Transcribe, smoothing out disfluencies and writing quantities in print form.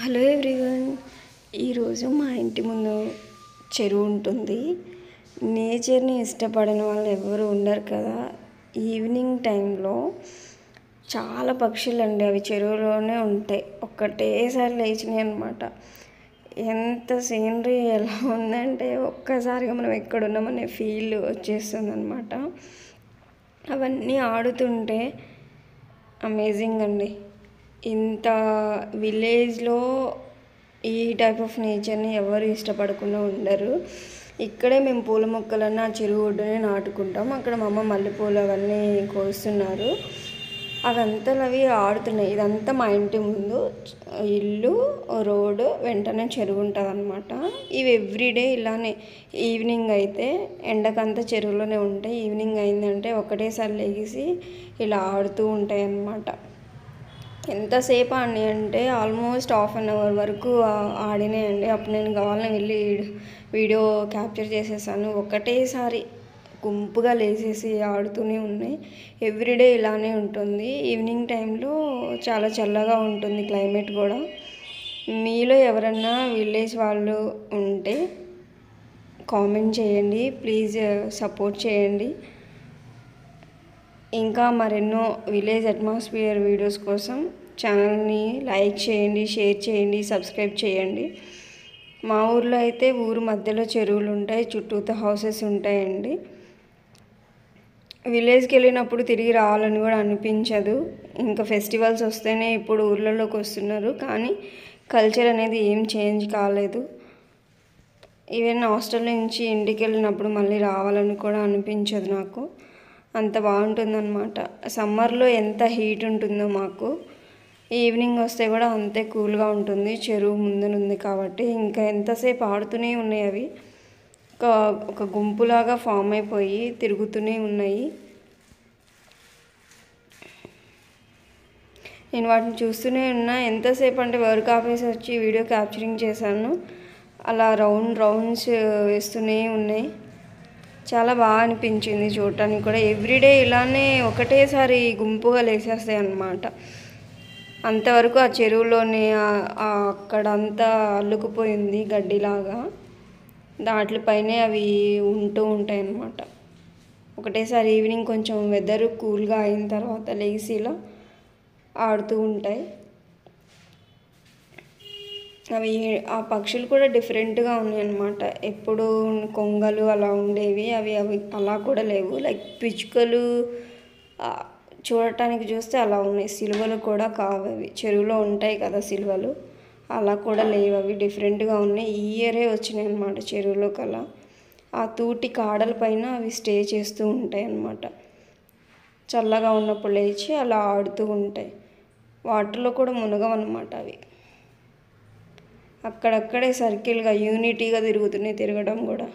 Hello everyone. ఈరోజు మా ఇంటి ముందు చెరువు ఉంటుంది. నేచర్ని ఇష్టపడని వాళ్ళు ఎవరు ఉండరు కదా. ఈవినింగ్ టైంలో చాలా పక్షులు అండి, అవి చెరువులోనే ఉంటాయి. ఒక్కటేసారి లేచినాయి అనమాట. ఎంత సీనరీ ఎలా ఉందంటే ఒక్కసారిగా మనం ఎక్కడున్నామనే ఫీల్ వచ్చేస్తుంది అనమాట. అవన్నీ ఆడుతుంటే అమేజింగ్ అండి. ఇంత విలేజ్లో ఈ టైప్ ఆఫ్ నేచర్ని ఎవరు ఇష్టపడకుండా ఉండరు. ఇక్కడే మేము పూల మొక్కలన్నీ ఆ చెరువు ఒడ్డునే నాటుకుంటాం. అక్కడ మా అమ్మ మల్లెపూలు అవన్నీ కోస్తున్నారు. అవంతా అవి ఆడుతున్నాయి. ఇదంతా మా ఇంటి ముందు ఇల్లు, రోడ్డు వెంటనే చెరువు ఉంటుంది అనమాట. ఇవి ఎవ్రీడే ఇలానే ఈవినింగ్ అయితే ఎండకంతా చెరువులోనే ఉంటాయి. ఈవినింగ్ అయిందంటే ఒకటేసారి లేచి ఇలా ఆడుతూ ఉంటాయి అన్నమాట. ఎంతసేపు ఆడినాయి అంటే ఆల్మోస్ట్ ½ వరకు ఆడినాయండి. అప్పుడు నేను కావాలని వెళ్ళి వీడియో క్యాప్చర్ చేసేసాను. ఒకటేసారి గుంపుగా లేచేసి ఆడుతూనే ఉన్నాయి. ఎవ్రీడే ఇలానే ఉంటుంది. ఈవినింగ్ టైంలో చాలా చల్లగా ఉంటుంది క్లైమేట్ కూడా. మీలో ఎవరన్నా విలేజ్ వాళ్ళు ఉంటే కామెంట్ చేయండి, ప్లీజ్ సపోర్ట్ చేయండి. ఇంకా మరెన్నో విలేజ్ అట్మాస్ఫియర్ వీడియోస్ కోసం ఛానల్ని లైక్ చేయండి, షేర్ చేయండి, సబ్స్క్రైబ్ చేయండి. మా ఊర్లో అయితే ఊరు మధ్యలో చెరువులు ఉంటాయి, చుట్టూతో హౌసెస్ ఉంటాయండి. విలేజ్కి వెళ్ళినప్పుడు తిరిగి రావాలని కూడా అనిపించదు. ఇంకా ఫెస్టివల్స్ వస్తేనే ఇప్పుడు ఊర్లలోకి వస్తున్నారు, కానీ కల్చర్ అనేది ఏం చేంజ్ కాలేదు. ఈవెన్ హాస్టల్ నుంచి ఇంటికి వెళ్ళినప్పుడు మళ్ళీ రావాలని కూడా అనిపించదు నాకు. అంత బాగుంటుందన్నమాట. సమ్మర్లో ఎంత హీట్ ఉంటుందో మాకు, ఈవినింగ్ వస్తే కూడా అంతే కూల్గా ఉంటుంది. చెరువు ముందునుంది కాబట్టి ఇంకా ఎంతసేపు ఆడుతూనే ఉన్నాయి. అవి ఒక గుంపులాగా ఫామ్ అయిపోయి తిరుగుతూనే ఉన్నాయి. నేను వాటిని చూస్తూనే ఉన్నా. ఎంతసేపు అంటే వర్క్ ఆపేసి వచ్చి వీడియో క్యాప్చరింగ్ చేశాను. అలా రౌండ్స్ వేస్తూనే ఉన్నాయి. చాలా బాగా అనిపించింది చూడటానికి కూడా. ఎవ్రీడే ఇలానే ఒకటేసారి గుంపుగా లేచేస్తాయి అన్నమాట. అంతవరకు ఆ చెరువులోనే అక్కడంతా అల్లుకుపోయింది గడ్డిలాగా, దాంట్లపైనే అవి ఉంటూ ఉంటాయి అన్నమాట. ఒకటేసారి ఈవినింగ్ కొంచెం వెదర్ కూల్గా అయిన తర్వాత లేచి ఇలా ఆడుతూ ఉంటాయి. అవి ఆ పక్షులు కూడా డిఫరెంట్గా ఉన్నాయి అన్నమాట. ఎప్పుడు కొంగలు అలా ఉండేవి, అవి అలా కూడా లేవు. లైక్ పిచ్చుకలు చూడటానికి చూస్తే అలా ఉన్నాయి. సిలువలు కూడా కావు, అవి చెరువులో ఉంటాయి కదా సిలువలు, అలా కూడా లేవు. అవి డిఫరెంట్గా ఉన్నాయి. ఈ ఇయరే వచ్చినాయి అన్నమాట చెరువులోకి. అలా ఆ తూటి కాడల పైన అవి స్టే చేస్తూ ఉంటాయి అన్నమాట. చల్లగా ఉన్నప్పుడు లేచి అలా ఆడుతూ ఉంటాయి. వాటర్లో కూడా మునగవన్నమాట. అవి అక్కడక్కడే సర్కిల్గా యూనిటీగా తిరుగుతున్నాయి, తిరగడం కూడా.